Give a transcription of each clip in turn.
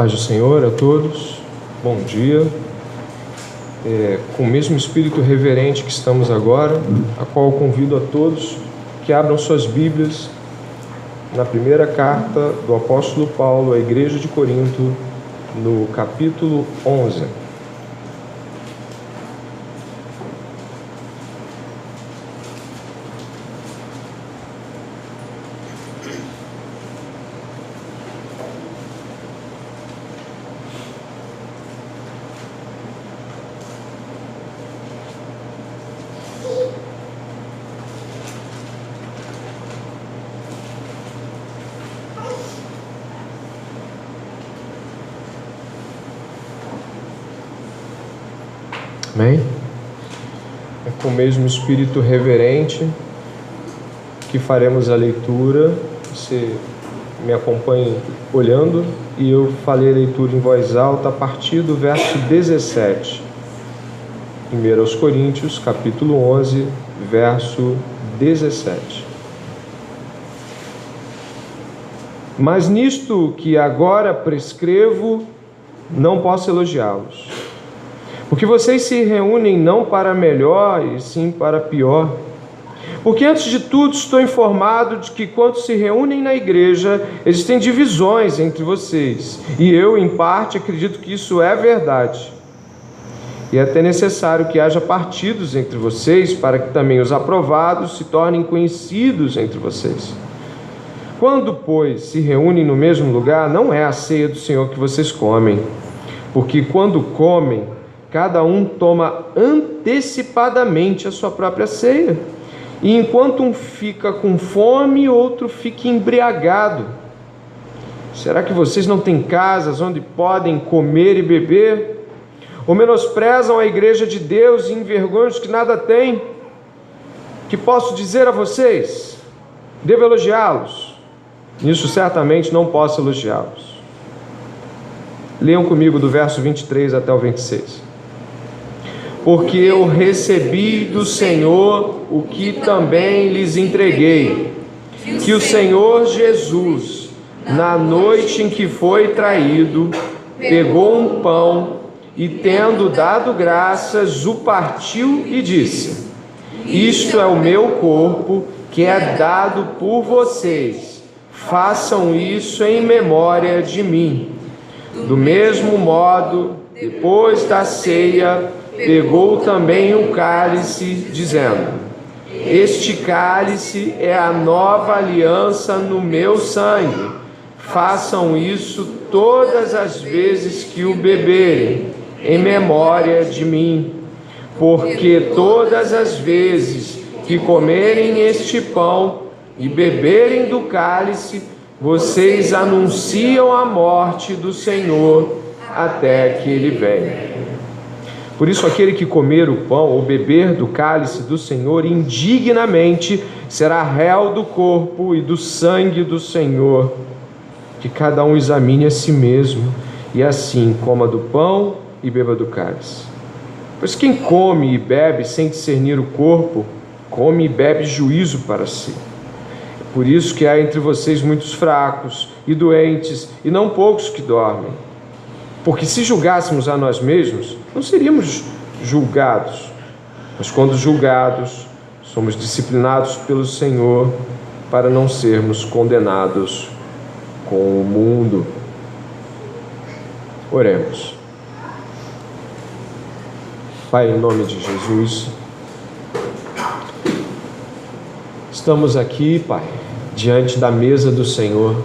Paz do Senhor a todos, bom dia. Com o mesmo espírito reverente que estamos agora, a qual eu convido a todos que abram suas Bíblias na primeira carta do apóstolo Paulo à igreja de Corinto, no capítulo 11. Amém? É com o mesmo espírito reverente que faremos a leitura. Você me acompanhe olhando e eu falei a leitura em voz alta a partir do verso 17. 1 aos Coríntios, capítulo 11, verso 17. Mas nisto que agora prescrevo, não posso elogiá-los. Porque vocês se reúnem não para melhor, e sim para pior. Porque antes de tudo estou informado de que quando se reúnem na igreja, existem divisões entre vocês. E eu, em parte, acredito que isso é verdade. E é até necessário que haja partidos entre vocês, para que também os aprovados se tornem conhecidos entre vocês. Quando, pois, se reúnem no mesmo lugar, não é a ceia do Senhor que vocês comem. Porque quando comem, cada um toma antecipadamente a sua própria ceia. E enquanto um fica com fome, outro fica embriagado. Será que vocês não têm casas onde podem comer e beber? Ou menosprezam a igreja de Deus e envergonham os que nada têm? Que posso dizer a vocês? Devo elogiá-los? Nisso certamente não posso elogiá-los. Leiam comigo do verso 23 até o 26. Porque eu recebi do Senhor o que também lhes entreguei, que o Senhor Jesus, na noite em que foi traído, pegou um pão e, tendo dado graças, o partiu e disse: Isto é o meu corpo, que é dado por vocês. Façam isso em memória de mim. Do mesmo modo, depois da ceia, pegou também o cálice, dizendo: Este cálice é a nova aliança no meu sangue. Façam isso todas as vezes que o beberem, em memória de mim. Porque todas as vezes que comerem este pão e beberem do cálice, vocês anunciam a morte do Senhor até que Ele venha. Por isso, aquele que comer o pão ou beber do cálice do Senhor indignamente será réu do corpo e do sangue do Senhor. Que cada um examine a si mesmo, e assim coma do pão e beba do cálice. Pois quem come e bebe sem discernir o corpo, come e bebe juízo para si. É por isso que há entre vocês muitos fracos e doentes, e não poucos que dormem. Porque se julgássemos a nós mesmos, não seríamos julgados. Mas quando julgados, somos disciplinados pelo Senhor para não sermos condenados com o mundo. Oremos. Pai, em nome de Jesus, estamos aqui, Pai, diante da mesa do Senhor,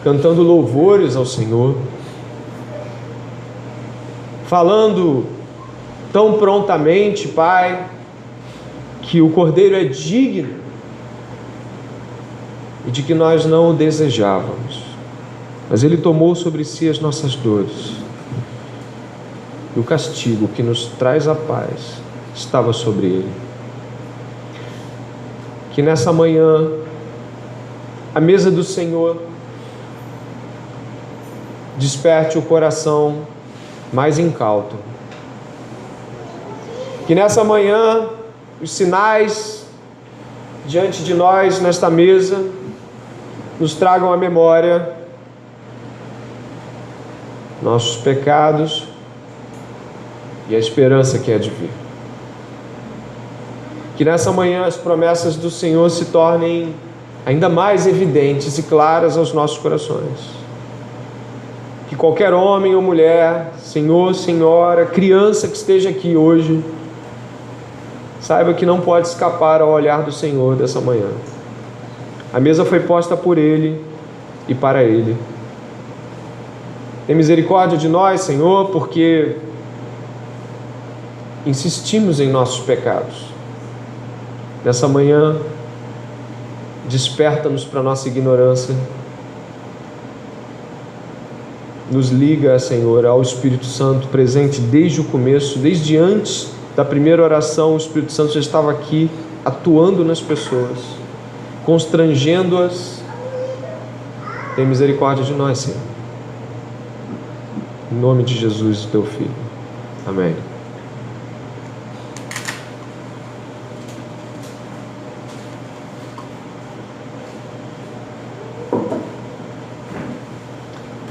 cantando louvores ao Senhor, falando tão prontamente, Pai, que o Cordeiro é digno e de que nós não o desejávamos, mas Ele tomou sobre si as nossas dores, e o castigo que nos traz a paz estava sobre Ele. Que nessa manhã, a mesa do Senhor desperte o coração mais incauto. Que nessa manhã os sinais diante de nós nesta mesa nos tragam à memória nossos pecados e a esperança que há de vir. Que nessa manhã as promessas do Senhor se tornem ainda mais evidentes e claras aos nossos corações. Que qualquer homem ou mulher, senhor, senhora, criança que esteja aqui hoje, saiba que não pode escapar ao olhar do Senhor dessa manhã. A mesa foi posta por Ele e para Ele. Tem misericórdia de nós, Senhor, porque insistimos em nossos pecados. Nessa manhã, desperta-nos para a nossa ignorância. Nos liga, Senhor, ao Espírito Santo presente desde o começo, desde antes da primeira oração. O Espírito Santo já estava aqui, atuando nas pessoas, constrangendo-as. Tem misericórdia de nós, Senhor. Em nome de Jesus, teu Filho. Amém.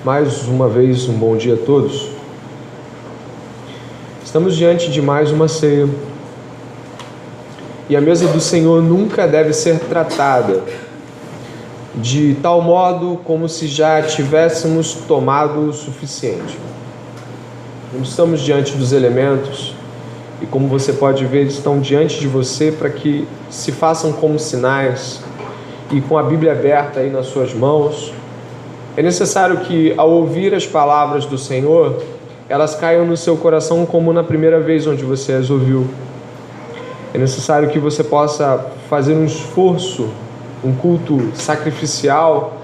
Mais uma vez, um bom dia a todos. Estamos diante de mais uma ceia. E a mesa do Senhor nunca deve ser tratada de tal modo como se já tivéssemos tomado o suficiente. Não estamos diante dos elementos e, como você pode ver, eles estão diante de você para que se façam como sinais, e com a Bíblia aberta aí nas suas mãos, é necessário que, ao ouvir as palavras do Senhor, elas caiam no seu coração como na primeira vez onde você as ouviu. É necessário que você possa fazer um esforço, um culto sacrificial,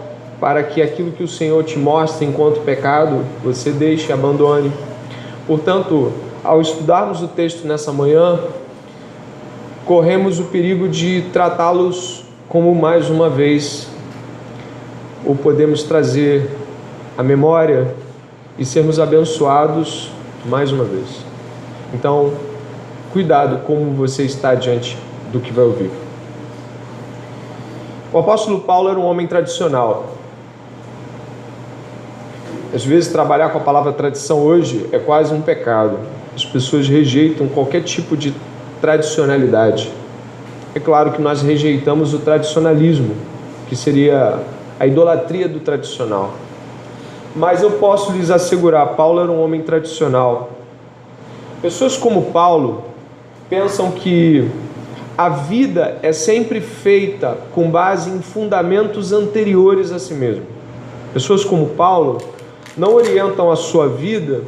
para que aquilo que o Senhor te mostra enquanto pecado, você deixe e abandone. Portanto, ao estudarmos o texto nessa manhã, corremos o perigo de tratá-los como mais uma vez, ou podemos trazer a memória e sermos abençoados mais uma vez. Então, cuidado como você está diante do que vai ouvir. O apóstolo Paulo era um homem tradicional. Às vezes, trabalhar com a palavra tradição hoje é quase um pecado. As pessoas rejeitam qualquer tipo de tradicionalidade. É claro que nós rejeitamos o tradicionalismo, que seria a idolatria do tradicional. Mas eu posso lhes assegurar, Paulo era um homem tradicional. Pessoas como Paulo pensam que a vida é sempre feita com base em fundamentos anteriores a si mesmo. Pessoas como Paulo não orientam a sua vida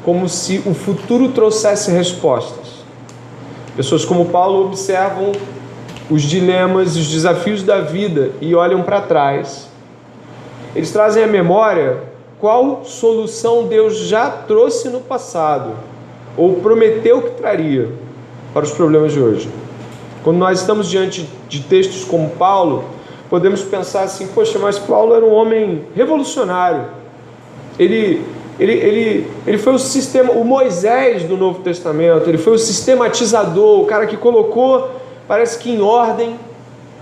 como se o futuro trouxesse respostas. Pessoas como Paulo observam os dilemas e os desafios da vida e olham para trás. Eles trazem à memória qual solução Deus já trouxe no passado ou prometeu que traria para os problemas de hoje. Quando nós estamos diante de textos como Paulo, podemos pensar assim: poxa, mas Paulo era um homem revolucionário. Ele foi o Moisés do Novo Testamento, ele foi o sistematizador, o cara que colocou, parece que em ordem,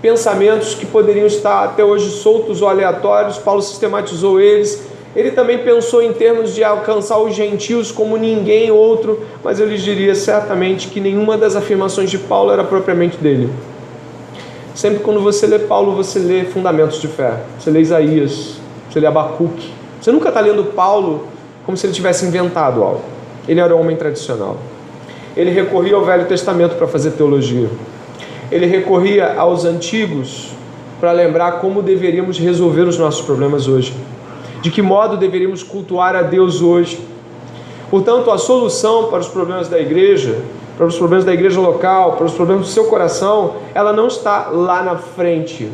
pensamentos que poderiam estar até hoje soltos ou aleatórios. Paulo sistematizou eles. Ele também pensou em termos de alcançar os gentios como ninguém outro, mas eu lhes diria certamente que nenhuma das afirmações de Paulo era propriamente dele. Sempre quando você lê Paulo, você lê fundamentos de fé. Você lê Isaías, você lê Abacuque. Você nunca está lendo Paulo como se ele tivesse inventado algo. Ele era um homem tradicional. Ele recorria ao Velho Testamento para fazer teologia. Ele recorria aos antigos para lembrar como deveríamos resolver os nossos problemas hoje. De que modo deveríamos cultuar a Deus hoje. Portanto, a solução para os problemas da igreja, para os problemas da igreja local, para os problemas do seu coração, ela não está lá na frente.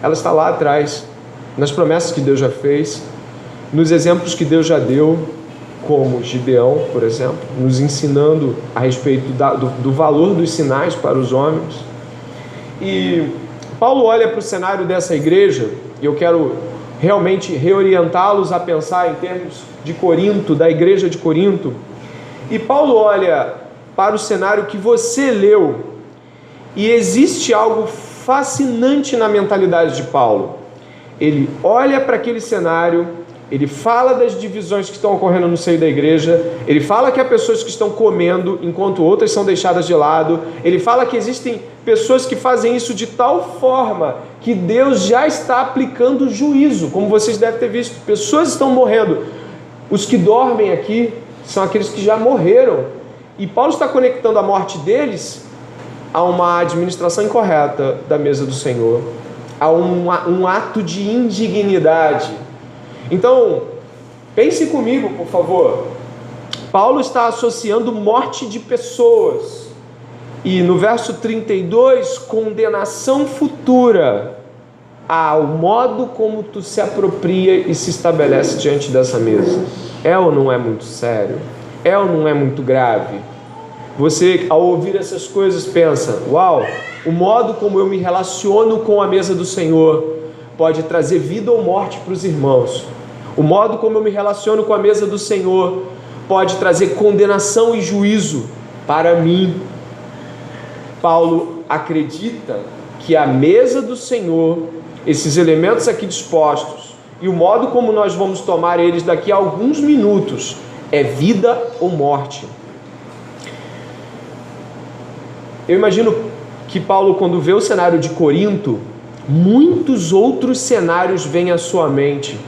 Ela está lá atrás, nas promessas que Deus já fez, nos exemplos que Deus já deu, como Gideão, por exemplo, nos ensinando a respeito do valor dos sinais para os homens. E Paulo olha para o cenário dessa igreja, e eu quero realmente reorientá-los a pensar em termos de Corinto, da igreja de Corinto. E Paulo olha para o cenário que você leu, e existe algo fascinante na mentalidade de Paulo. Ele olha para aquele cenário ele fala das divisões que estão ocorrendo no seio da igreja, ele fala que há pessoas que estão comendo enquanto outras são deixadas de lado, ele fala que existem pessoas que fazem isso de tal forma que Deus já está aplicando juízo, como vocês devem ter visto, pessoas estão morrendo. Os que dormem aqui são aqueles que já morreram, e Paulo está conectando a morte deles a uma administração incorreta da mesa do Senhor, a um ato de indignidade. Então, pense comigo, por favor. Paulo está associando morte de pessoas. E no verso 32, condenação futura ao modo como tu se apropria e se estabelece diante dessa mesa. É ou não é muito sério? É ou não é muito grave? Você, ao ouvir essas coisas, pensa: uau, o modo como eu me relaciono com a mesa do Senhor pode trazer vida ou morte para os irmãos. O modo como eu me relaciono com a mesa do Senhor pode trazer condenação e juízo para mim. Paulo acredita que a mesa do Senhor, esses elementos aqui dispostos, e o modo como nós vamos tomar eles daqui a alguns minutos, é vida ou morte. Eu imagino que Paulo, quando vê o cenário de Corinto, muitos outros cenários vêm à sua mente.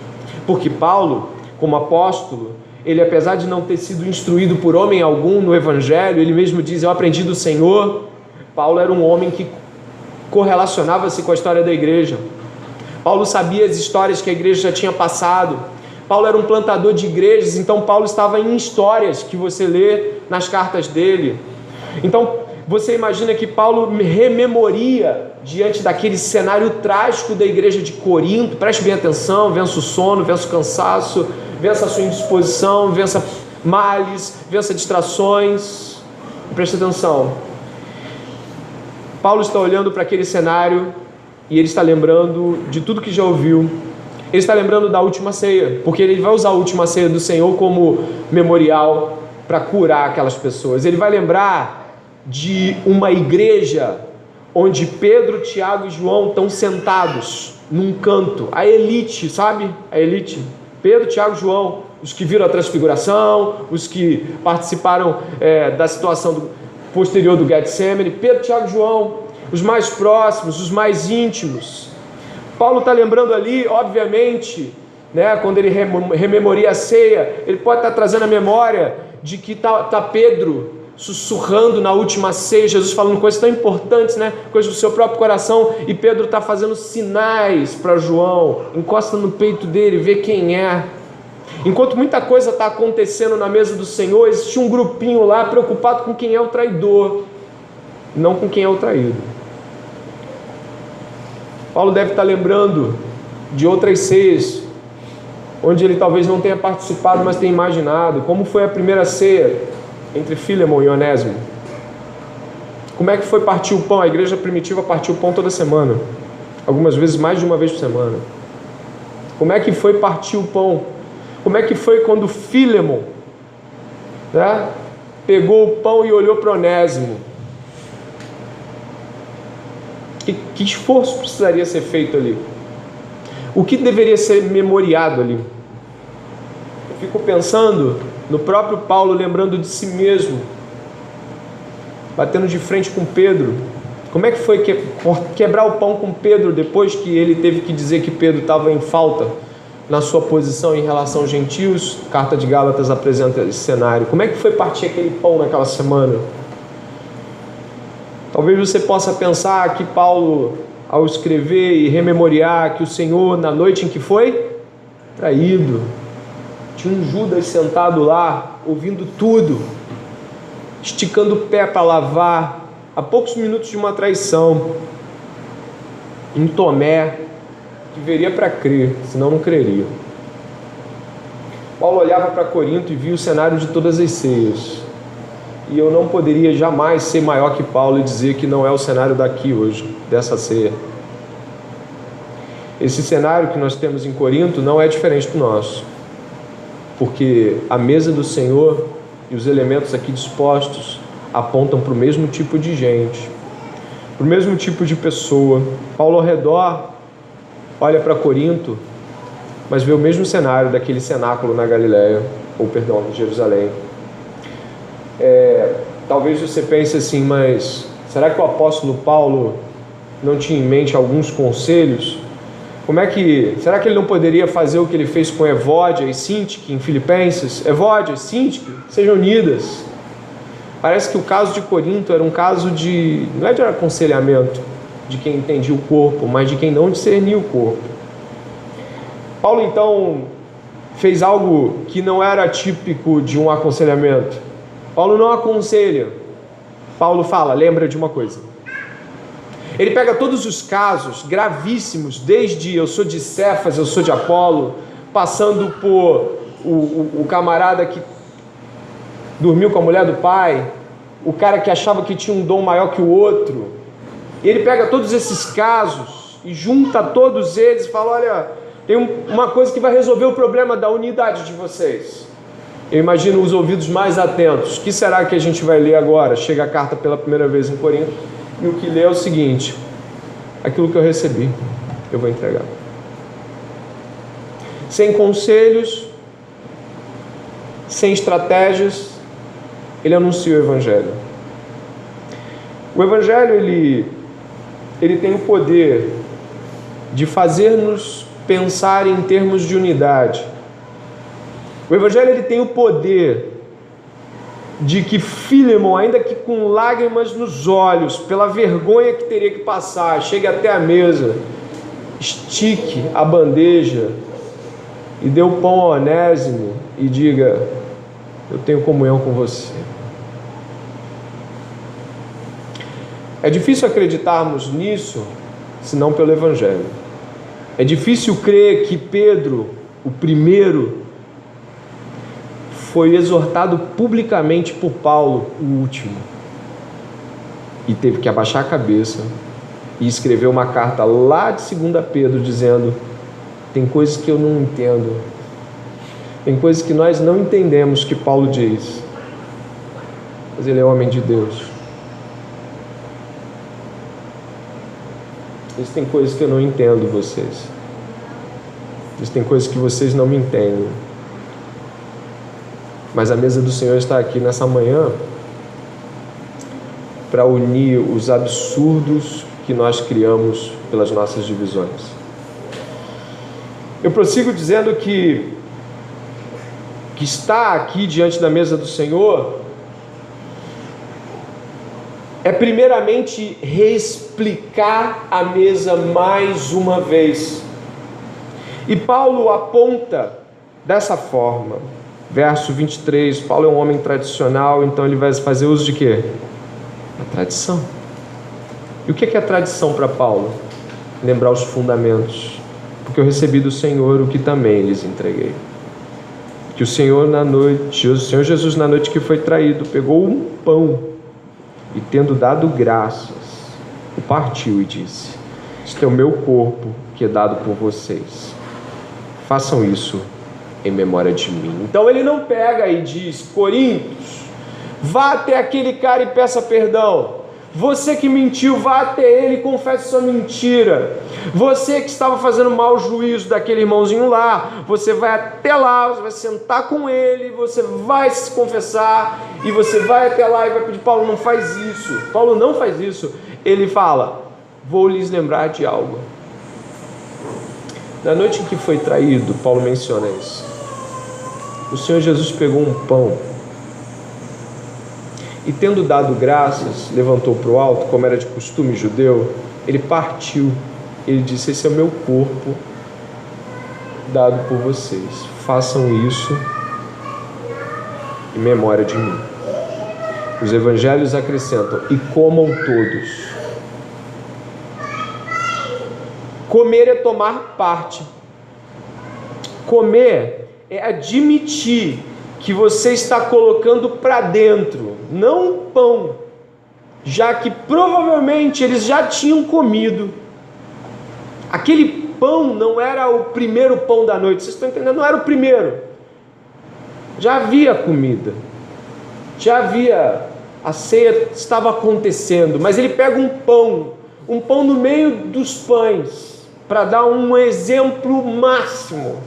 Porque Paulo, como apóstolo, ele, apesar de não ter sido instruído por homem algum no Evangelho, ele mesmo diz: eu aprendi do Senhor. Paulo era um homem que correlacionava-se com a história da igreja. Paulo sabia as histórias que a igreja já tinha passado. Paulo era um plantador de igrejas, então Paulo estava em histórias que você lê nas cartas dele. Então, você imagina que Paulo rememoria diante daquele cenário trágico da igreja de Corinto. Preste bem atenção: vença o sono, vença o cansaço, vença a sua indisposição, vença males, vença distrações. Preste atenção. Paulo está olhando para aquele cenário e ele está lembrando de tudo que já ouviu. Ele está lembrando da última ceia, porque ele vai usar a última ceia do Senhor como memorial para curar aquelas pessoas. Ele vai lembrar de uma igreja onde Pedro, Tiago e João estão sentados num canto, a elite, sabe? A elite, Pedro, Tiago e João, os que viram a transfiguração, os que participaram da situação posterior do Getsemane. Pedro, Tiago e João, os mais próximos, os mais íntimos. Paulo está lembrando ali, obviamente, né, quando ele rememoria a ceia, ele pode estar trazendo a memória de que está Pedro sussurrando na última ceia, Jesus falando coisas tão importantes, né? Coisas do seu próprio coração, e Pedro está fazendo sinais para João, encosta no peito dele, vê quem é. Enquanto muita coisa está acontecendo na mesa do Senhor, existe um grupinho lá preocupado com quem é o traidor, não com quem é o traído. Paulo deve estar lembrando de outras ceias, onde ele talvez não tenha participado, mas tenha imaginado. Como foi a primeira ceia entre Filemon e Onésimo? Como é que foi partir o pão? A igreja primitiva partiu o pão toda semana, algumas vezes mais de uma vez por semana. Como é que foi partir o pão? Como é que foi quando Filemon, né, pegou o pão e olhou para Onésimo? Que esforço precisaria ser feito ali? O que deveria ser memoriado ali? Eu fico pensando no próprio Paulo, lembrando de si mesmo, batendo de frente com Pedro. Como é que foi quebrar o pão com Pedro depois que ele teve que dizer que Pedro estava em falta na sua posição em relação aos gentios? A carta de Gálatas apresenta esse cenário. Como é que foi partir aquele pão naquela semana? Talvez você possa pensar que Paulo, ao escrever e rememoriar que o Senhor, na noite em que foi traído, tinha um Judas sentado lá, ouvindo tudo, esticando o pé para lavar, a poucos minutos de uma traição, um Tomé, que veria para crer, senão não creria. Paulo olhava para Corinto e via o cenário de todas as ceias, e eu não poderia jamais ser maior que Paulo e dizer que não é o cenário daqui hoje, dessa ceia. Esse cenário que nós temos em Corinto não é diferente do nosso, porque a mesa do Senhor e os elementos aqui dispostos apontam para o mesmo tipo de gente, para o mesmo tipo de pessoa. Paulo ao redor olha para Corinto mas vê o mesmo cenário daquele cenáculo na Galileia, ou perdão, em Jerusalém. Talvez você pense assim, mas será que o apóstolo Paulo não tinha em mente alguns conselhos? Será que ele não poderia fazer o que ele fez com Evódia e Sintique em Filipenses? Evódia e Sintique, sejam unidas. Parece que o caso de Corinto era um caso não é de aconselhamento de quem entendia o corpo, mas de quem não discernia o corpo. Paulo então fez algo que não era típico de um aconselhamento. Paulo não aconselha. Paulo fala, lembra de uma coisa. Ele pega todos os casos gravíssimos, desde eu sou de Cefas, eu sou de Apolo, passando por o camarada que dormiu com a mulher do pai, o cara que achava que tinha um dom maior que o outro. Ele pega todos esses casos e junta todos eles e fala, olha, tem uma coisa que vai resolver o problema da unidade de vocês. Eu imagino os ouvidos mais atentos. O que será que a gente vai ler agora? Chega a carta pela primeira vez em Corinto, e o que lê é o seguinte: aquilo que eu recebi, eu vou entregar. Sem conselhos, sem estratégias, ele anuncia o Evangelho. O Evangelho, ele tem o poder de fazer-nos pensar em termos de unidade. O Evangelho, ele tem o poder de que Filemon, ainda que com lágrimas nos olhos, pela vergonha que teria que passar, chegue até a mesa, estique a bandeja e dê o pão ao Onésimo e diga: eu tenho comunhão com você. É difícil acreditarmos nisso, senão pelo Evangelho. É difícil crer que Pedro, o primeiro, foi exortado publicamente por Paulo, o último, e teve que abaixar a cabeça e escrever uma carta lá de 2 Pedro dizendo: tem coisas que eu não entendo, tem coisas que nós não entendemos que Paulo diz, mas ele é homem de Deus. Existem coisas que eu não entendo vocês, existem coisas que vocês não me entendem, mas a mesa do Senhor está aqui nessa manhã para unir os absurdos que nós criamos pelas nossas divisões. Eu prossigo dizendo que estar aqui diante da mesa do Senhor é primeiramente reexplicar a mesa mais uma vez. E Paulo aponta dessa forma. Verso 23, Paulo é um homem tradicional, então ele vai fazer uso de quê? A tradição. E o que é a tradição para Paulo? Lembrar os fundamentos. Porque eu recebi do Senhor o que também lhes entreguei. Que o Senhor Jesus na noite que foi traído, pegou um pão e, tendo dado graças, o partiu e disse: este é o meu corpo que é dado por vocês. Façam isso em memória de mim. Então ele não pega e diz: Coríntios, vá até aquele cara e peça perdão. Você que mentiu, vá até ele e confesse sua mentira. Você que estava fazendo mau juízo daquele irmãozinho lá, você vai até lá, você vai sentar com ele, você vai se confessar e você vai até lá e vai pedir. Paulo não faz isso. Paulo não faz isso. Ele fala: vou lhes lembrar de algo. Na noite em que foi traído, Paulo menciona isso. O Senhor Jesus pegou um pão e, tendo dado graças, levantou para o alto, como era de costume judeu, ele partiu. Ele disse: esse é o meu corpo dado por vocês. Façam isso em memória de mim. Os evangelhos acrescentam: e comam todos. Comer é tomar parte. Comer é admitir que você está colocando para dentro, não um pão, já que provavelmente eles já tinham comido. Aquele pão não era o primeiro pão da noite, vocês estão entendendo? Não era o primeiro. Já havia comida, já havia, a ceia estava acontecendo, mas ele pega um pão no meio dos pães, para dar um exemplo máximo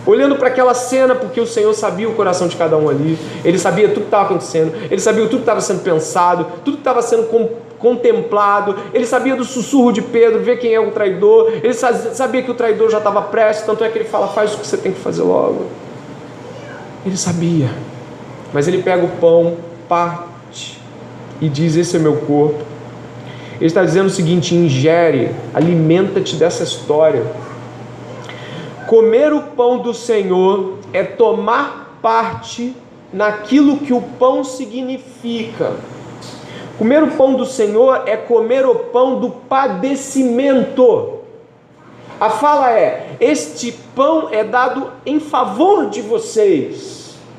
olhando para aquela cena, porque o Senhor sabia o coração de cada um ali, Ele sabia tudo que estava acontecendo, Ele sabia tudo que estava sendo pensado, tudo que estava sendo contemplado, Ele sabia do sussurro de Pedro, ver quem é o traidor, Ele sabia que o traidor já estava prestes, tanto é que Ele fala, faz o que você tem que fazer logo. Ele sabia, mas Ele pega o pão, parte e diz, esse é meu corpo. Ele está dizendo o seguinte, ingere, alimenta-te dessa história. Comer o pão do Senhor é tomar parte naquilo que o pão significa. Comer o pão do Senhor é comer o pão do padecimento. A fala é, este pão é dado em favor de vocês.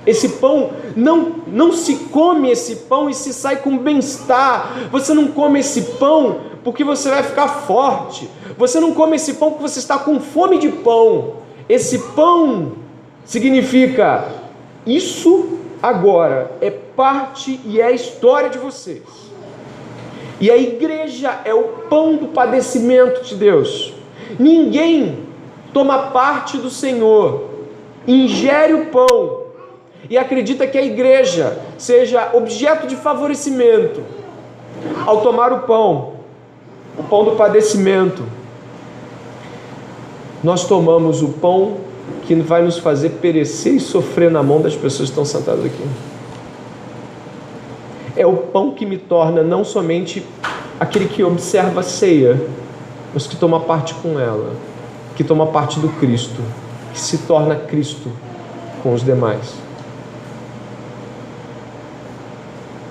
Esse pão, não se come esse pão e se sai com bem-estar. Você não come esse pão porque você vai ficar forte. Você não come esse pão porque você está com fome de pão. Esse pão significa, isso agora é parte e é a história de vocês. E a igreja é o pão do padecimento de Deus. Ninguém toma parte do Senhor, ingere o pão e acredita que a igreja seja objeto de favorecimento ao tomar o pão do padecimento. Nós tomamos o pão que vai nos fazer perecer e sofrer na mão das pessoas que estão sentadas aqui. É o pão que me torna não somente aquele que observa a ceia, mas que toma parte com ela, que toma parte do Cristo, que se torna Cristo com os demais.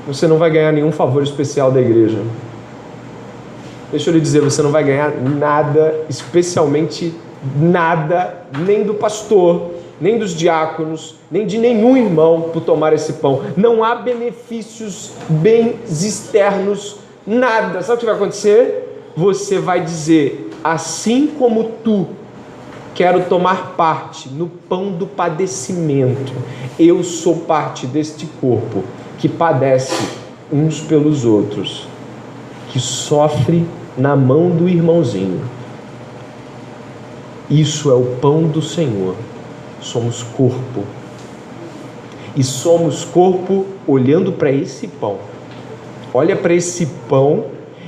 Você não vai ganhar nenhum favor especial da igreja. Deixa eu lhe dizer, você não vai ganhar nada, especialmente nada, nem do pastor, nem dos diáconos, nem de nenhum irmão por tomar esse pão. Não há benefícios, bens externos, nada. Sabe o que vai acontecer? Você vai dizer, assim como tu, quero tomar parte no pão do padecimento. Eu sou parte deste corpo que padece uns pelos outros, que sofre na mão do irmãozinho. Isso é o pão do Senhor. Somos corpo. E somos corpo olhando para esse pão. Olha para esse pão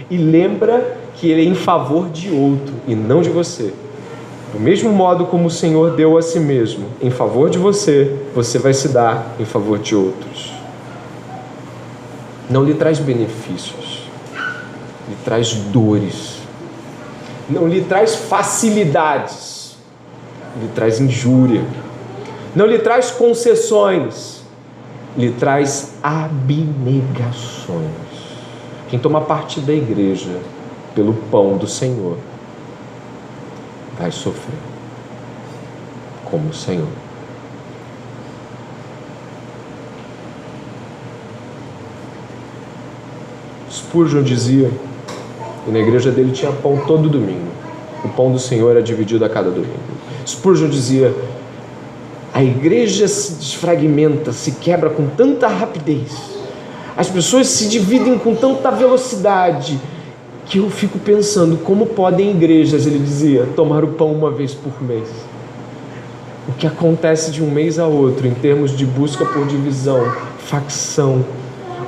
e lembra que ele é em favor de outro e não de você. Do mesmo modo como o Senhor deu a si mesmo em favor de você, você vai se dar em favor de outros. Não lhe traz benefícios, lhe traz dores. Não lhe traz facilidades, lhe traz injúria. Não lhe traz concessões, lhe traz abnegações. Quem toma parte da igreja pelo pão do Senhor vai sofrer como o Senhor. Spurgeon dizia, e na igreja dele tinha pão todo domingo. O pão do Senhor era dividido a cada domingo. Spurgeon dizia, a igreja se desfragmenta, se quebra com tanta rapidez. As pessoas se dividem com tanta velocidade que eu fico pensando, como podem igrejas, ele dizia, tomar o pão uma vez por mês? O que acontece de um mês a outro em termos de busca por divisão, facção,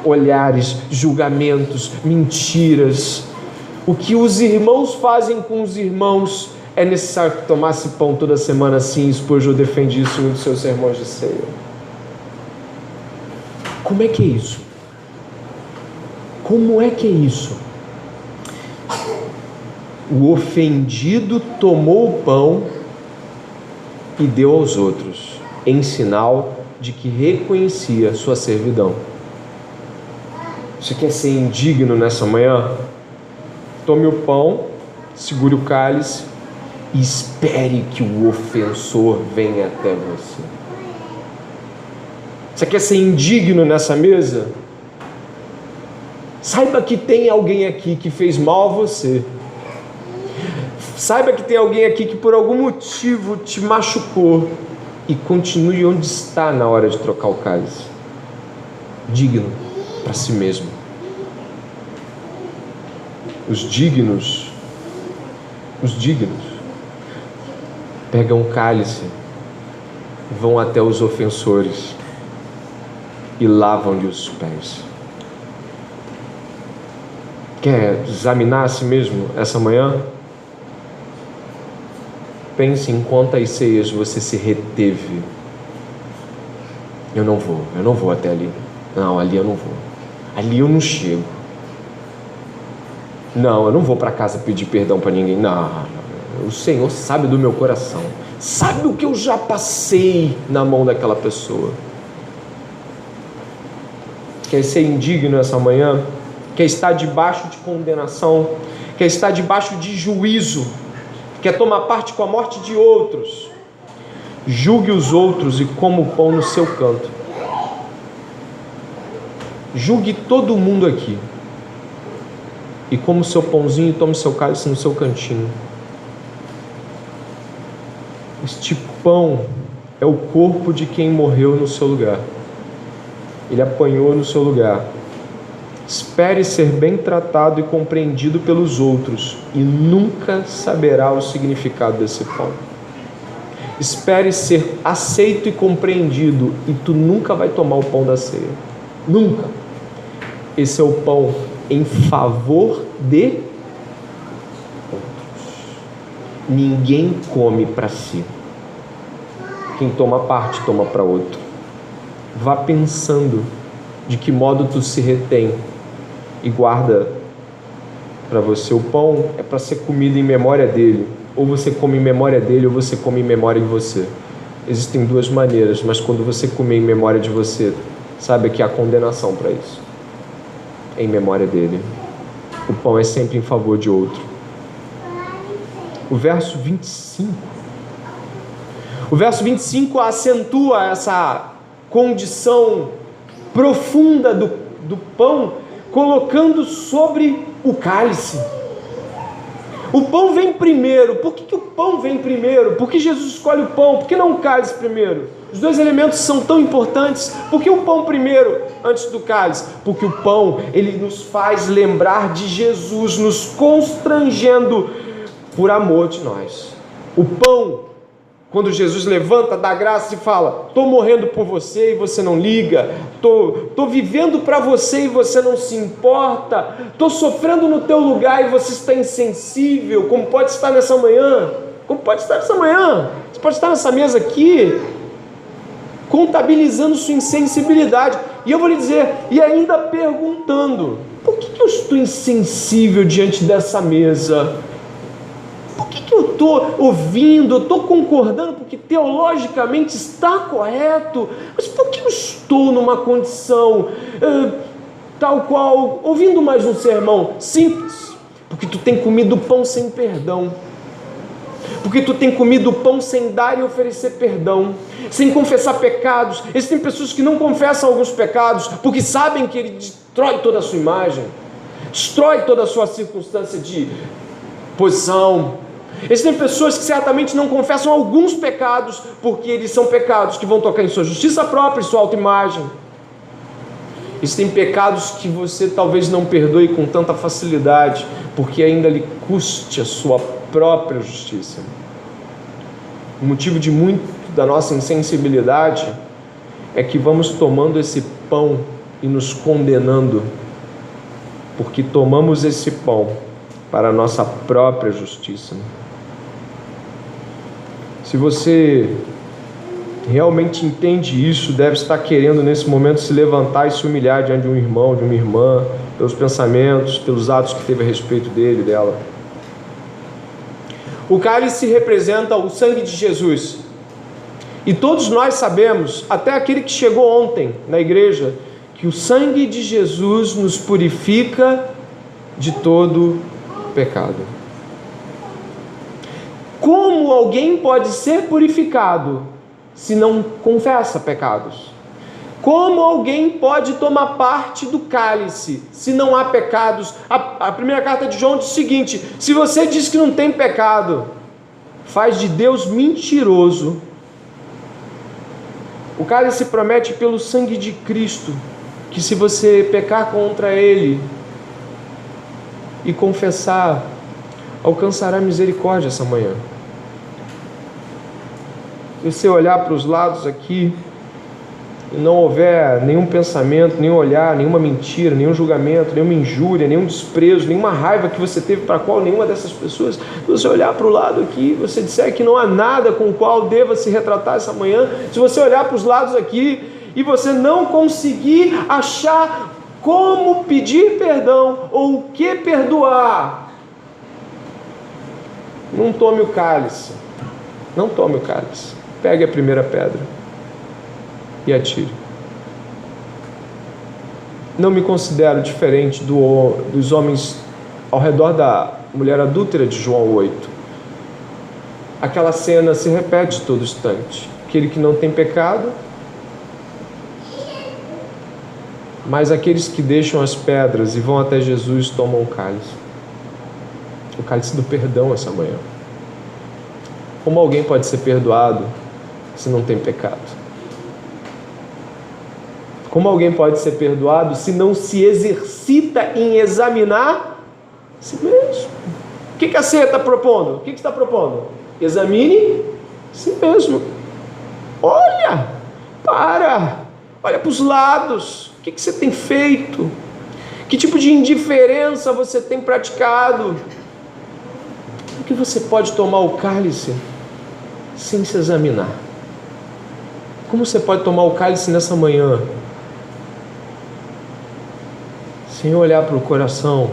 olhares, julgamentos, mentiras. O que os irmãos fazem com os irmãos, é necessário que tomasse pão toda semana assim. Spurgeon defende isso em um dos seus sermões de ceia. Como é que é isso? Como é que é isso? O ofendido tomou o pão e deu aos outros, em sinal de que reconhecia sua servidão. Você quer ser indigno nessa manhã? Tome o pão, segure o cálice e espere que o ofensor venha até você. Você quer ser indigno nessa mesa? Saiba que tem alguém aqui que fez mal a você. Saiba que tem alguém aqui que por algum motivo te machucou e continue onde está na hora de trocar o cálice. Digno para si mesmo. Os dignos pegam o cálice vão até os ofensores e lavam-lhe os pés. Quer examinar a si mesmo essa manhã? Pense em quantas ceias você se reteve. Eu não vou até ali. Não, ali eu não vou. Ali eu não chego. Não, eu não vou para casa pedir perdão para ninguém. Não, o Senhor sabe do meu coração. Sabe o que eu já passei na mão daquela pessoa. Quer ser indigno essa manhã? Quer estar debaixo de condenação? Quer estar debaixo de juízo? Quer tomar parte com a morte de outros? Julgue os outros e coma o pão no seu canto. Julgue todo mundo aqui. E coma o seu pãozinho e tome o seu cálice no seu cantinho. Este pão é o corpo de quem morreu no seu lugar. Ele apanhou no seu lugar. Espere ser bem tratado e compreendido pelos outros e nunca saberá o significado desse pão. Espere ser aceito e compreendido e tu nunca vai tomar o pão da ceia. Nunca. Esse é o pão em favor de outros. Ninguém come para si. Quem toma parte, toma para outro. Vá pensando de que modo tu se retém e guarda para você. O pão é para ser comido em memória dele. Ou você come em memória dele, ou você come em memória de você. Existem duas maneiras, mas quando você comer em memória de você, saiba que há condenação para isso. Em memória dele. O pão é sempre em favor de outro. O verso 25. O verso 25 acentua essa condição profunda do pão, colocando sobre o cálice. O pão vem primeiro. Por que o pão vem primeiro? Por que Jesus escolhe o pão? Por que não o cálice primeiro? Os dois elementos são tão importantes. Por que o pão primeiro antes do cálice? Porque o pão, ele nos faz lembrar de Jesus, nos constrangendo por amor de nós. O pão, quando Jesus levanta, dá graça e fala: estou morrendo por você e você não liga, estou vivendo para você e você não se importa, estou sofrendo no teu lugar e você está insensível, como pode estar nessa manhã? Como pode estar nessa manhã? Você pode estar nessa mesa aqui, contabilizando sua insensibilidade, e eu vou lhe dizer, e ainda perguntando: por que eu estou insensível diante dessa mesa? Por que eu estou ouvindo, eu estou concordando porque teologicamente está correto, mas por que eu estou numa condição tal qual, ouvindo mais um sermão simples? Porque tu tem comido pão sem perdão, porque tu tem comido pão sem dar e oferecer perdão, sem confessar pecados. Existem pessoas que não confessam alguns pecados porque sabem que ele destrói toda a sua imagem, destrói toda a sua circunstância de posição. Existem pessoas que certamente não confessam alguns pecados porque eles são pecados que vão tocar em sua justiça própria e sua autoimagem. Existem pecados que você talvez não perdoe com tanta facilidade porque ainda lhe custe a sua própria justiça. O motivo de muito da nossa insensibilidade é que vamos tomando esse pão e nos condenando porque tomamos esse pão para a nossa própria justiça. Se você realmente entende isso, deve estar querendo nesse momento se levantar e se humilhar diante de um irmão, de uma irmã, pelos pensamentos, pelos atos que teve a respeito dele, dela. O cálice representa o sangue de Jesus. E todos nós sabemos, até aquele que chegou ontem na igreja, que o sangue de Jesus nos purifica de todo pecado. Como alguém pode ser purificado se não confessa pecados? Como alguém pode tomar parte do cálice se não há pecados? A primeira carta de João diz o seguinte: se você diz que não tem pecado, faz de Deus mentiroso. O cálice promete pelo sangue de Cristo que se você pecar contra Ele e confessar, alcançará misericórdia essa manhã. Se você olhar para os lados aqui e não houver nenhum pensamento, nenhum olhar, nenhuma mentira, nenhum julgamento, nenhuma injúria, nenhum desprezo, nenhuma raiva que você teve para qual nenhuma dessas pessoas, se você olhar para o lado aqui, você disser que não há nada com o qual deva se retratar essa manhã, se você olhar para os lados aqui e você não conseguir achar como pedir perdão ou o que perdoar, não tome o cálice, não tome o cálice, pegue a primeira pedra e atire. Não me considero diferente dos homens ao redor da mulher adúltera de João 8. Aquela cena se repete todo instante. Aquele que não tem pecado, mas aqueles que deixam as pedras e vão até Jesus tomam o cálice do perdão essa manhã. Como alguém pode ser perdoado se não tem pecado? Como alguém pode ser perdoado se não se exercita em examinar a si mesmo? O que a ceia está propondo? O que está propondo? Examine a si mesmo. Olha para os lados. O que você tem feito? Que tipo de indiferença você tem praticado? Como que você pode tomar o cálice sem se examinar? Como você pode tomar o cálice nessa manhã sem olhar para o coração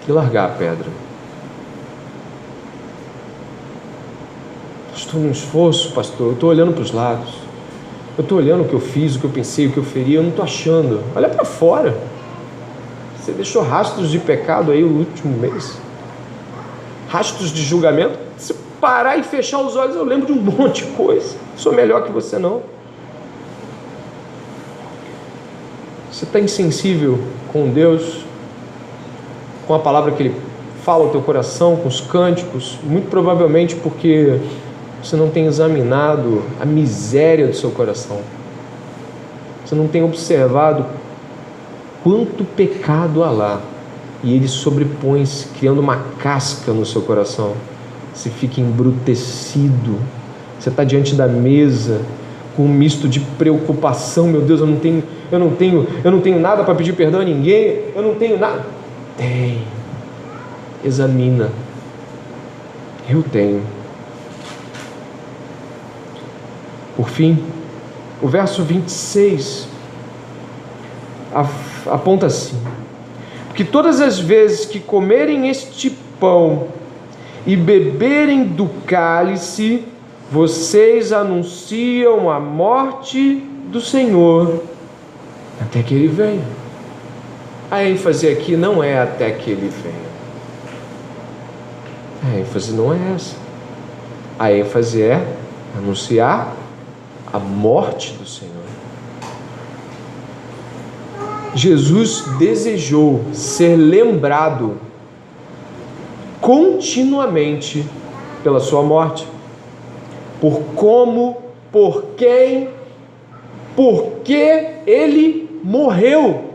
e largar a pedra? Estou num esforço, pastor, eu estou olhando para os lados, eu estou olhando o que eu fiz, o que eu pensei, o que eu feri, eu não estou achando. Olha para fora. Você deixou rastros de pecado aí no último mês, rastros de julgamento. Se parar e fechar os olhos, eu lembro de um monte de coisa. Sou melhor que você não. Você está insensível com Deus, com a palavra que Ele fala ao teu coração, com os cânticos, muito provavelmente porque você não tem examinado a miséria do seu coração. Você não tem observado quanto pecado há lá, e ele sobrepõe-se, criando uma casca no seu coração. Você fica embrutecido, você está diante da mesa com um misto de preocupação. Meu Deus, eu não tenho nada para pedir perdão a ninguém, eu não tenho nada. Tem. Examina. Eu tenho. Por fim, o verso 26 aponta assim: porque todas as vezes que comerem este pão e beberem do cálice, vocês anunciam a morte do Senhor até que Ele venha. A ênfase aqui não é até que Ele venha. A ênfase não é essa. A ênfase é anunciar a morte do Senhor. Jesus desejou ser lembrado continuamente pela sua morte, por como, por quem, por que Ele morreu.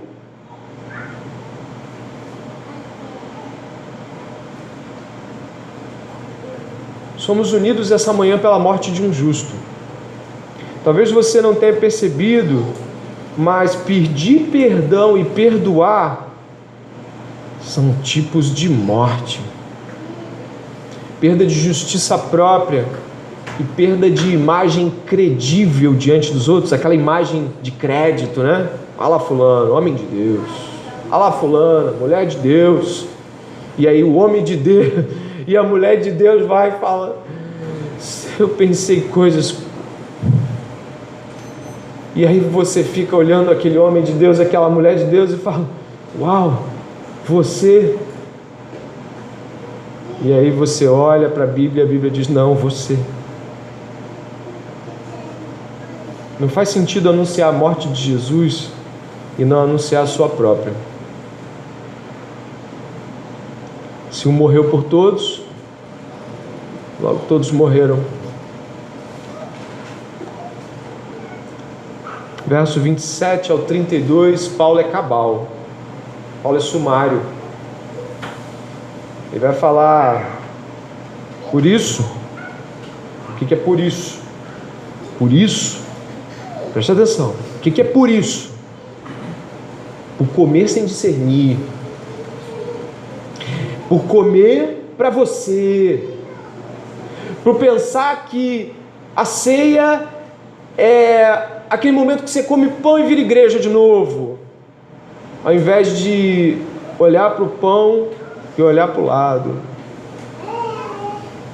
Somos unidos essa manhã pela morte de um justo. Talvez você não tenha percebido, mas pedir perdão e perdoar são tipos de morte. Perda de justiça própria e perda de imagem credível diante dos outros, aquela imagem de crédito, né? Olha lá fulano, homem de Deus. Olha lá fulana, mulher de Deus. E aí o homem de Deus e a mulher de Deus vai e fala: eu pensei coisas. E aí você fica olhando aquele homem de Deus, aquela mulher de Deus e fala: uau, você. E aí você olha para a Bíblia e a Bíblia diz: não, você. Não faz sentido anunciar a morte de Jesus e não anunciar a sua própria. Se um morreu por todos, logo todos morreram. Verso 27 ao 32, Paulo é cabal, Paulo é sumário. Ele vai falar: por isso O que é por isso? Por isso, presta atenção, o que é por isso? Por comer sem discernir, por comer para você, por pensar que a ceia é aquele momento que você come pão e vira igreja de novo, ao invés de olhar para o pão e olhar para o lado,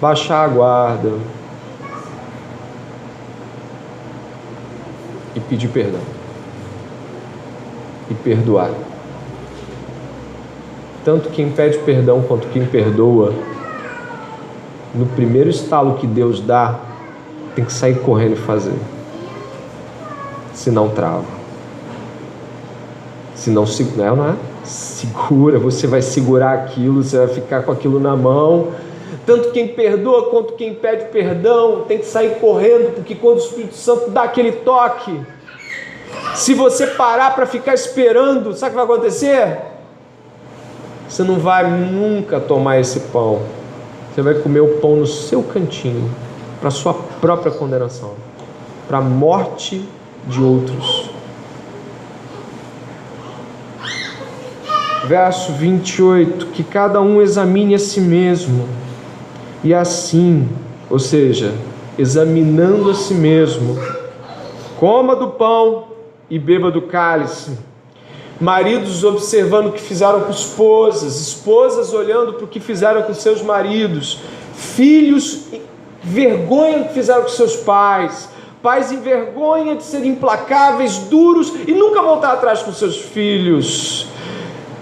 baixar a guarda e pedir perdão e perdoar. Tanto quem pede perdão quanto quem perdoa, no primeiro estalo que Deus dá, tem que sair correndo e fazer. Senão trava. Senão não é? Segura, você vai segurar aquilo, você vai ficar com aquilo na mão. Tanto quem perdoa quanto quem pede perdão tem que sair correndo, porque quando o Espírito Santo dá aquele toque, se você parar para ficar esperando, sabe o que vai acontecer? Você não vai nunca tomar esse pão. Você vai comer o pão no seu cantinho, para a sua própria condenação, para a morte de outros. Verso 28, que cada um examine a si mesmo, e assim, ou seja, examinando a si mesmo, coma do pão e beba do cálice. Maridos observando o que fizeram com esposas, esposas olhando para o que fizeram com seus maridos, filhos vergonha do que fizeram com seus pais, pais em vergonha de serem implacáveis, duros e nunca voltar atrás com seus filhos,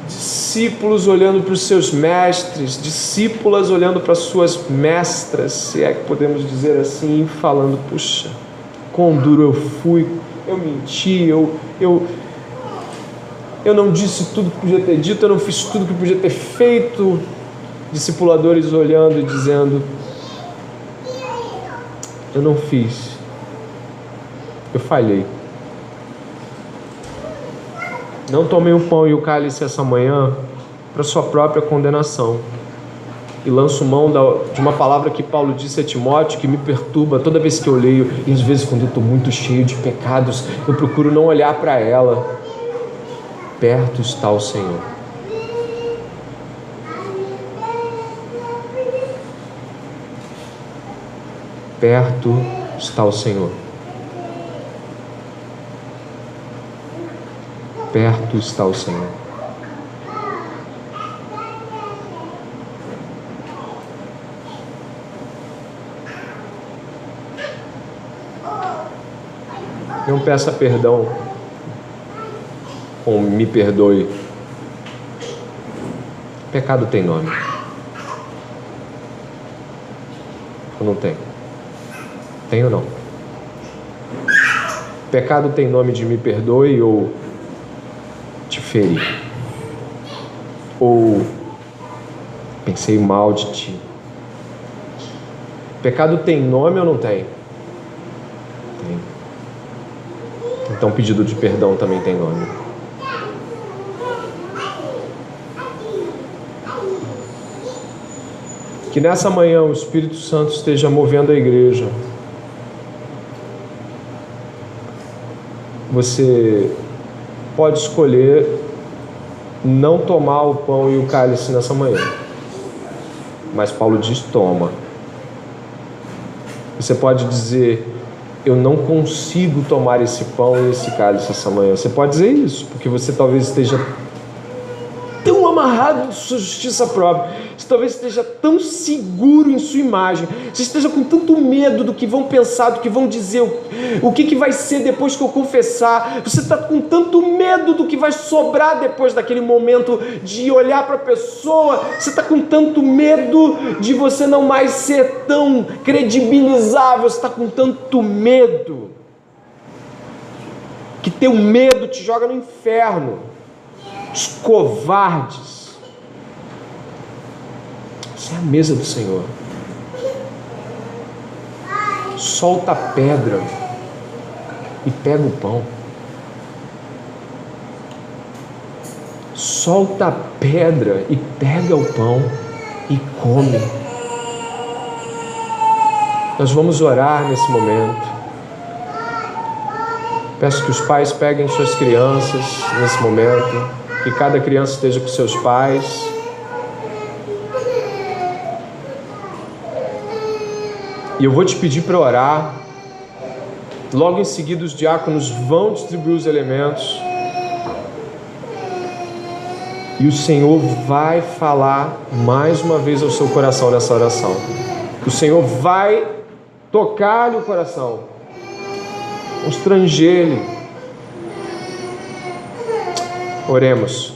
discípulos olhando para os seus mestres, discípulas olhando para suas mestras, se é que podemos dizer assim, falando, puxa, quão duro eu fui, eu menti, eu não disse tudo que podia ter dito, eu não fiz tudo que podia ter feito. Discipuladores olhando e dizendo, eu não fiz, eu falhei. Não tomei o pão e o cálice essa manhã para sua própria condenação. E lanço mão de uma palavra que Paulo disse a Timóteo, que me perturba toda vez que eu leio, e às vezes quando eu estou muito cheio de pecados, eu procuro não olhar para ela. Perto está o Senhor. Perto está o Senhor. Perto está o Senhor. Não peça perdão ou me perdoe. Pecado tem nome. Ou não tem? Tem ou não? Pecado tem nome de me perdoe ou te feri? Ou pensei mal de ti? Pecado tem nome ou não tem? Tem. Então pedido de perdão também tem nome. Que nessa manhã o Espírito Santo esteja movendo a igreja. Você pode escolher não tomar o pão e o cálice nessa manhã. Mas Paulo diz, toma. Você pode dizer, eu não consigo tomar esse pão e esse cálice essa manhã. Você pode dizer isso, porque você talvez esteja tão amarrado em sua justiça própria, você talvez esteja tão seguro em sua imagem, você esteja com tanto medo do que vão pensar, do que vão dizer, o que vai ser depois que eu confessar, você está com tanto medo do que vai sobrar depois daquele momento de olhar para a pessoa, você está com tanto medo de você não mais ser tão credibilizável, você está com tanto medo, que teu medo te joga no inferno. Os covardes. Essa é a mesa do Senhor. Solta a pedra e pega o pão. Solta a pedra e pega o pão e come. Nós vamos orar nesse momento. Peço que os pais peguem suas crianças nesse momento, que cada criança esteja com seus pais. E eu vou te pedir para orar. Logo em seguida, os diáconos vão distribuir os elementos. E o Senhor vai falar mais uma vez ao seu coração nessa oração. O Senhor vai tocar-lhe o coração, constranger-lhe. Oremos.